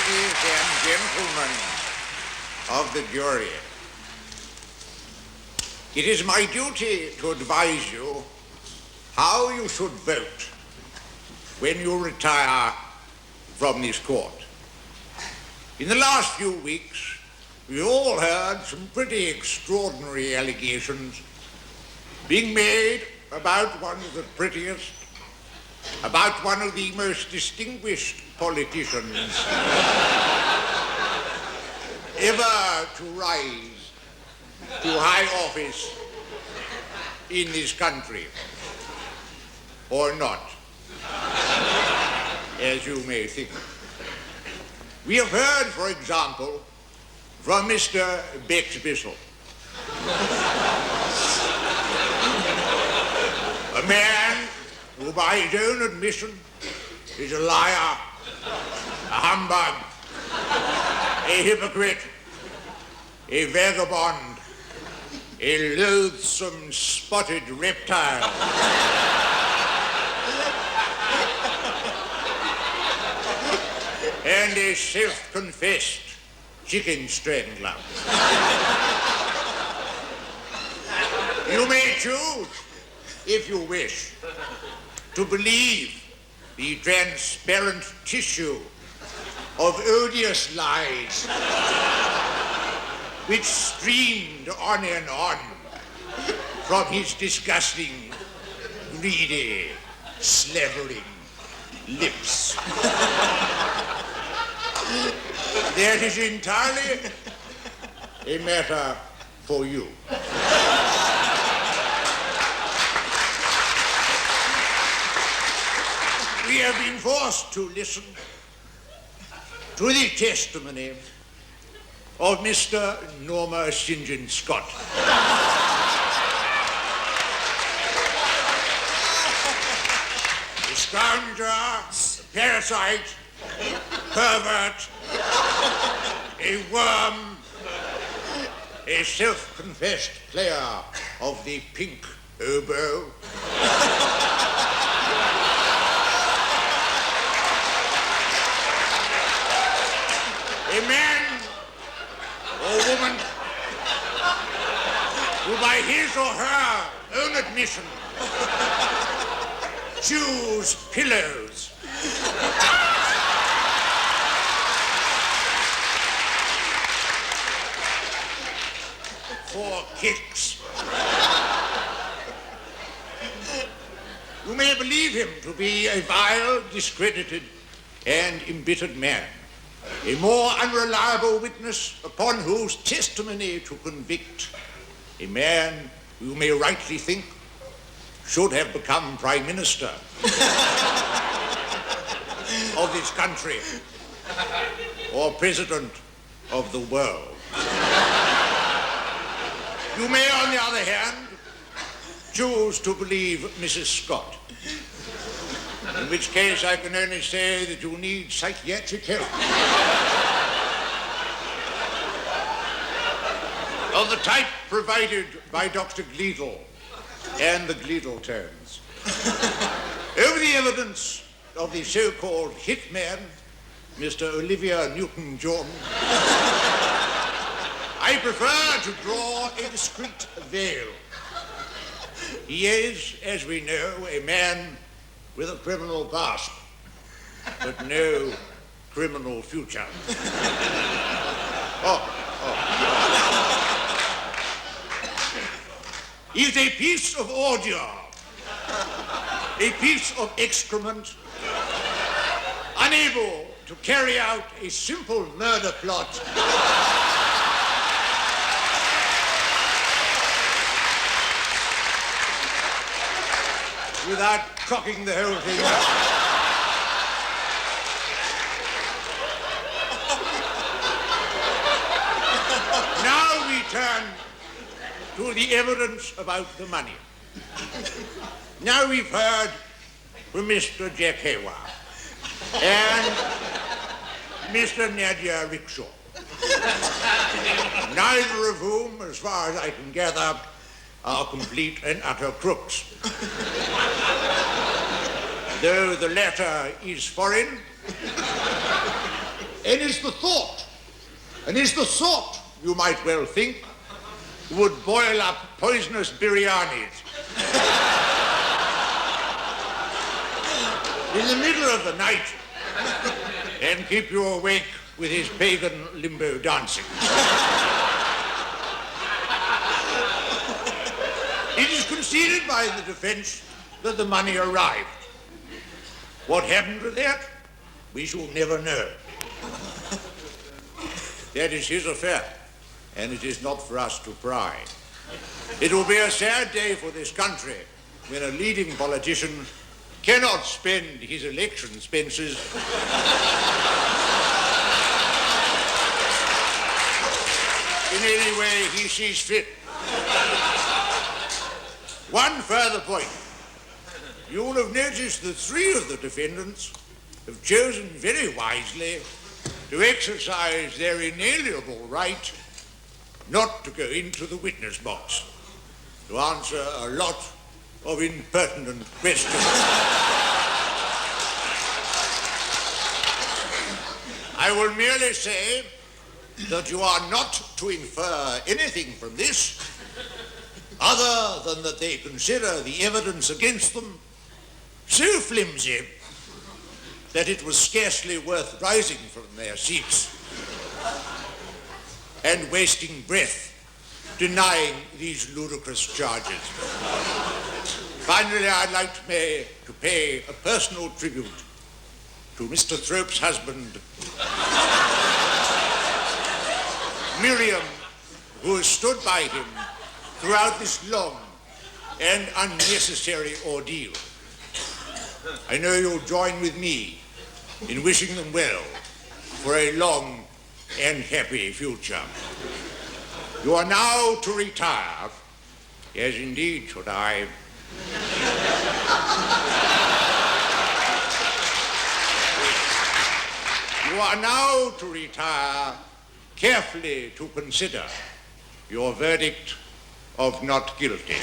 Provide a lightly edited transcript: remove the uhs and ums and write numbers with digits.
ladies and gentlemen of the jury, it is my duty to advise you how you should vote when you retire from this court. In the last few weeks, we've all heard some pretty extraordinary allegations being made about one of the prettiest, about one of the most distinguished politicians ever to rise to high office in this country, or not, as you may think. We have heard, for example, from Mr. Bex Bissell, a man who, by his own admission, is a liar, a humbug, a hypocrite, a vagabond, a loathsome spotted reptile. And a self-confessed chicken strangler. You may choose, if you wish, to believe the transparent tissue of odious lies which streamed on and on from his disgusting, greedy, slavering lips. That is entirely a matter for you. We have been forced to listen to the testimony of Mr. Norma St. John Scott. A scoundrel, a parasite, pervert, a worm, a self-confessed player of the pink oboe, a man or woman who, by his or her own admission, chews pillows, for kicks. You may believe him to be a vile, discredited, and embittered man, a more unreliable witness upon whose testimony to convict a man who you may rightly think should have become Prime Minister of this country or President of the world. You may, on the other hand, choose to believe Mrs. Scott, in which case I can only say that you need psychiatric help of the type provided by Dr. Gleadle and the Gleadle tones. Over the evidence of the so-called hitman, Mr. Olivia Newton-John, I prefer to draw a discreet veil. He is, as we know, a man with a criminal past, but no criminal future. He's a piece of ordure, a piece of excrement, unable to carry out a simple murder plot without cocking the whole thing up. Now we turn to the evidence about the money. Now we've heard from Mr. Jack Hayward and Mr. Nadia Rickshaw, neither of whom, as far as I can gather, are complete and utter crooks. Though the latter is foreign, And is the thought, you might well think, would boil up poisonous biryanis in the middle of the night and keep you awake with his pagan limbo dancing. It is conceded by the defense that the money arrived. What happened to that? We shall never know. That is his affair, and it is not for us to pry. It will be a sad day for this country when a leading politician cannot spend his election expenses in any way he sees fit. One further point. You will have noticed that 3 of the defendants have chosen very wisely to exercise their inalienable right not to go into the witness box to answer a lot of impertinent questions. I will merely say that you are not to infer anything from this other than that they consider the evidence against them so flimsy that it was scarcely worth rising from their seats and wasting breath denying these ludicrous charges. Finally, I'd like to pay a personal tribute to Mr. Thrope's husband, Miriam, who has stood by him throughout this long and unnecessary ordeal. I know you'll join with me in wishing them well for a long and happy future. You are now to retire, as indeed should I. You are now to retire, carefully to consider your verdict of not guilty.